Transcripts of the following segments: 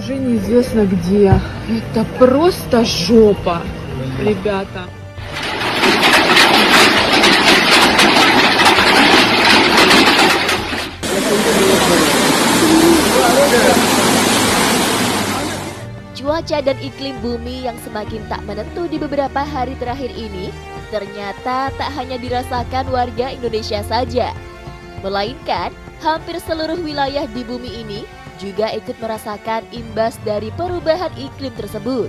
Уже неизвестно где. Это просто жопа, ребята. Cuaca dan iklim bumi yang semakin tak menentu di beberapa hari terakhir ini ternyata tak hanya dirasakan warga Indonesia saja, melainkan hampir seluruh wilayah di bumi ini juga ikut merasakan imbas dari perubahan iklim tersebut.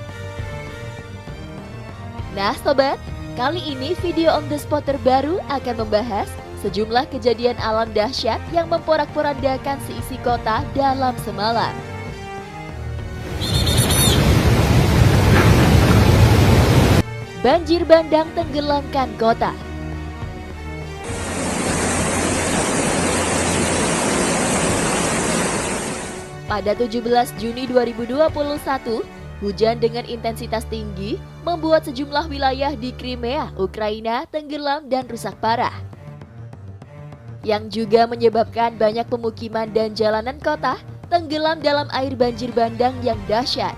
Nah sobat, kali ini video on the spot terbaru akan membahas sejumlah kejadian alam dahsyat yang memporak-porandakan seisi kota dalam semalam. Banjir bandang tenggelamkan kota. Pada 17 Juni 2021, hujan dengan intensitas tinggi membuat sejumlah wilayah di Crimea, Ukraina tenggelam dan rusak parah. Yang juga menyebabkan banyak pemukiman dan jalanan kota tenggelam dalam air banjir bandang yang dahsyat.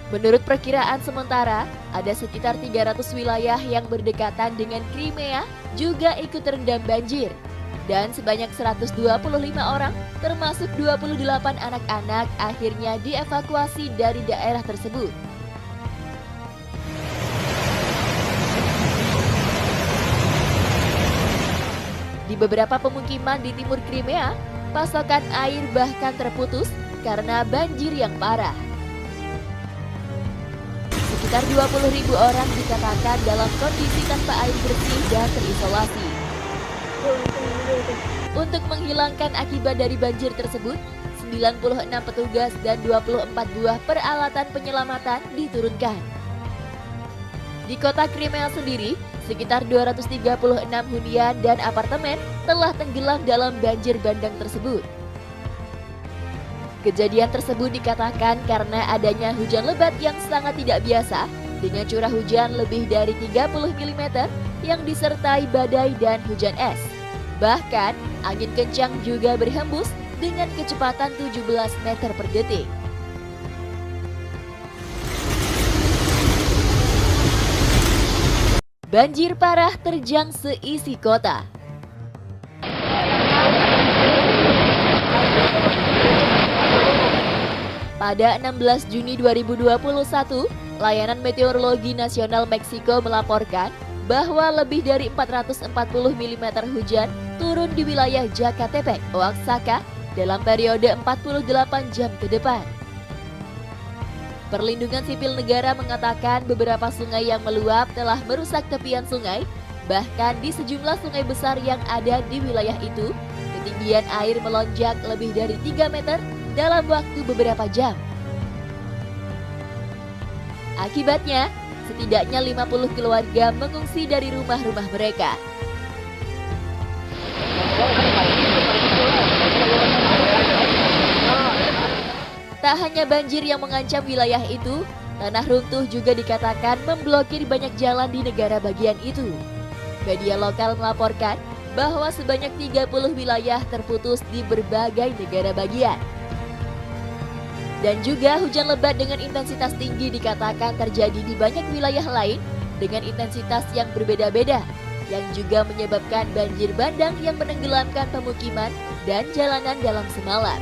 Menurut perkiraan sementara, ada sekitar 300 wilayah yang berdekatan dengan Crimea juga ikut terendam banjir. Dan sebanyak 125 orang, termasuk 28 anak-anak, akhirnya dievakuasi dari daerah tersebut. Di beberapa pemukiman di timur Crimea, pasokan air bahkan terputus karena banjir yang parah. Sekitar 20.000 orang dikatakan dalam kondisi tanpa air bersih dan terisolasi. Untuk menghilangkan akibat dari banjir tersebut, 96 petugas dan 24 buah peralatan penyelamatan diturunkan. Di kota Crimea sendiri, sekitar 236 hunian dan apartemen telah tenggelam dalam banjir bandang tersebut. Kejadian tersebut dikatakan karena adanya hujan lebat yang sangat tidak biasa dengan curah hujan lebih dari 30 mm yang disertai badai dan hujan es. Bahkan, angin kencang juga berhembus dengan kecepatan 17 meter per detik. Banjir parah terjang seisi kota. Pada 16 Juni 2021, Layanan Meteorologi Nasional Meksiko melaporkan bahwa lebih dari 440 mm hujan turun di wilayah Zacatepec, Oaxaca dalam periode 48 jam ke depan. Perlindungan Sipil Negara mengatakan beberapa sungai yang meluap telah merusak tepian sungai, bahkan di sejumlah sungai besar yang ada di wilayah itu, ketinggian air melonjak lebih dari 3 meter dalam waktu beberapa jam. Akibatnya, setidaknya 50 keluarga mengungsi dari rumah-rumah mereka. Tak hanya banjir yang mengancam wilayah itu, tanah runtuh juga dikatakan memblokir banyak jalan di negara bagian itu. Media lokal melaporkan bahwa sebanyak 30 wilayah terputus di berbagai negara bagian. Dan juga hujan lebat dengan intensitas tinggi dikatakan terjadi di banyak wilayah lain dengan intensitas yang berbeda-beda, yang juga menyebabkan banjir bandang yang menenggelamkan pemukiman dan jalanan dalam semalam.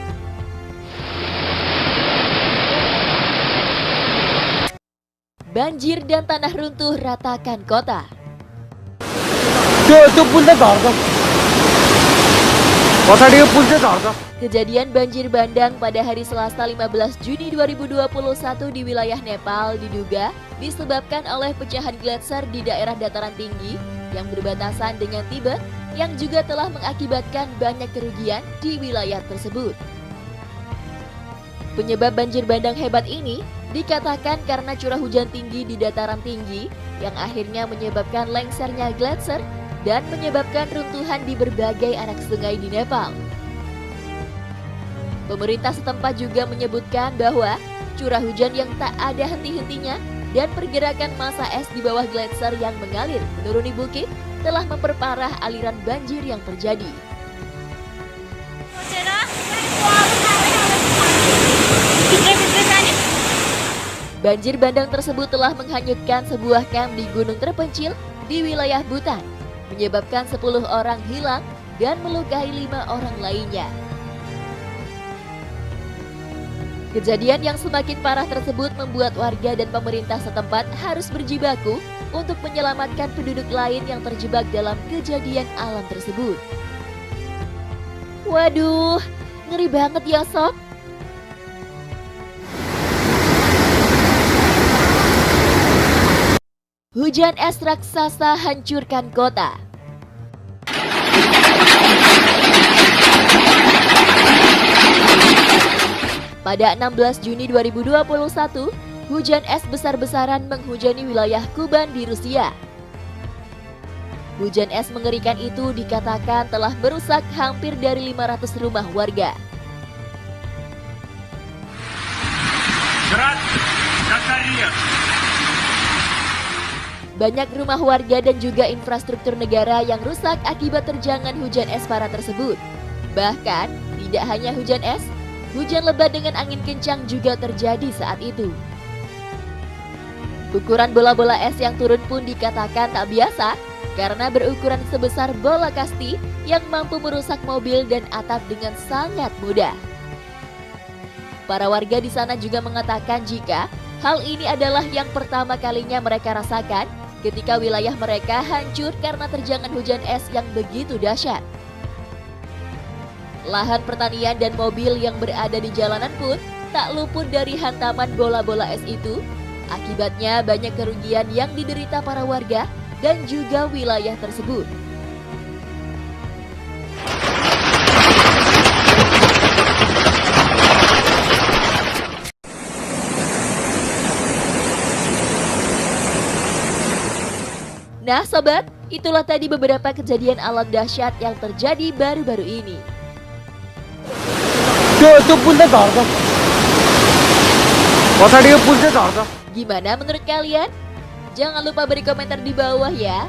Banjir dan tanah runtuh ratakan kota. Kejadian banjir bandang pada hari Selasa 15 Juni 2021 di wilayah Nepal diduga disebabkan oleh pecahan gletser di daerah dataran tinggi yang berbatasan dengan Tibet yang juga telah mengakibatkan banyak kerugian di wilayah tersebut. Penyebab banjir bandang hebat ini dikatakan karena curah hujan tinggi di dataran tinggi yang akhirnya menyebabkan lengsernya gletser dan menyebabkan runtuhan di berbagai anak sungai di Nepal. Pemerintah setempat juga menyebutkan bahwa curah hujan yang tak ada henti-hentinya dan pergerakan massa es di bawah gletser yang mengalir menuruni bukit telah memperparah aliran banjir yang terjadi. Banjir bandang tersebut telah menghanyutkan sebuah kamp di gunung terpencil di wilayah Butan, menyebabkan 10 orang hilang dan melukai 5 orang lainnya. Kejadian yang semakin parah tersebut membuat warga dan pemerintah setempat harus berjibaku untuk menyelamatkan penduduk lain yang terjebak dalam kejadian alam tersebut. Waduh, ngeri banget ya sob. Hujan es raksasa hancurkan kota. Pada 16 Juni 2021, hujan es besar-besaran menghujani wilayah Kuban di Rusia. Hujan es mengerikan itu dikatakan telah merusak hampir dari 500 rumah warga. Banyak rumah warga dan juga infrastruktur negara yang rusak akibat terjangan hujan es parah tersebut. Bahkan, tidak hanya hujan es, hujan lebat dengan angin kencang juga terjadi saat itu. Ukuran bola-bola es yang turun pun dikatakan tak biasa karena berukuran sebesar bola kasti yang mampu merusak mobil dan atap dengan sangat mudah. Para warga di sana juga mengatakan jika hal ini adalah yang pertama kalinya mereka rasakan ketika wilayah mereka hancur karena terjangan hujan es yang begitu dahsyat. Lahan pertanian dan mobil yang berada di jalanan pun tak luput dari hantaman bola-bola es itu. Akibatnya banyak kerugian yang diderita para warga dan juga wilayah tersebut. Nah sobat, itulah tadi beberapa kejadian alam dahsyat yang terjadi baru-baru ini. Gimana menurut kalian? Jangan lupa beri komentar di bawah ya.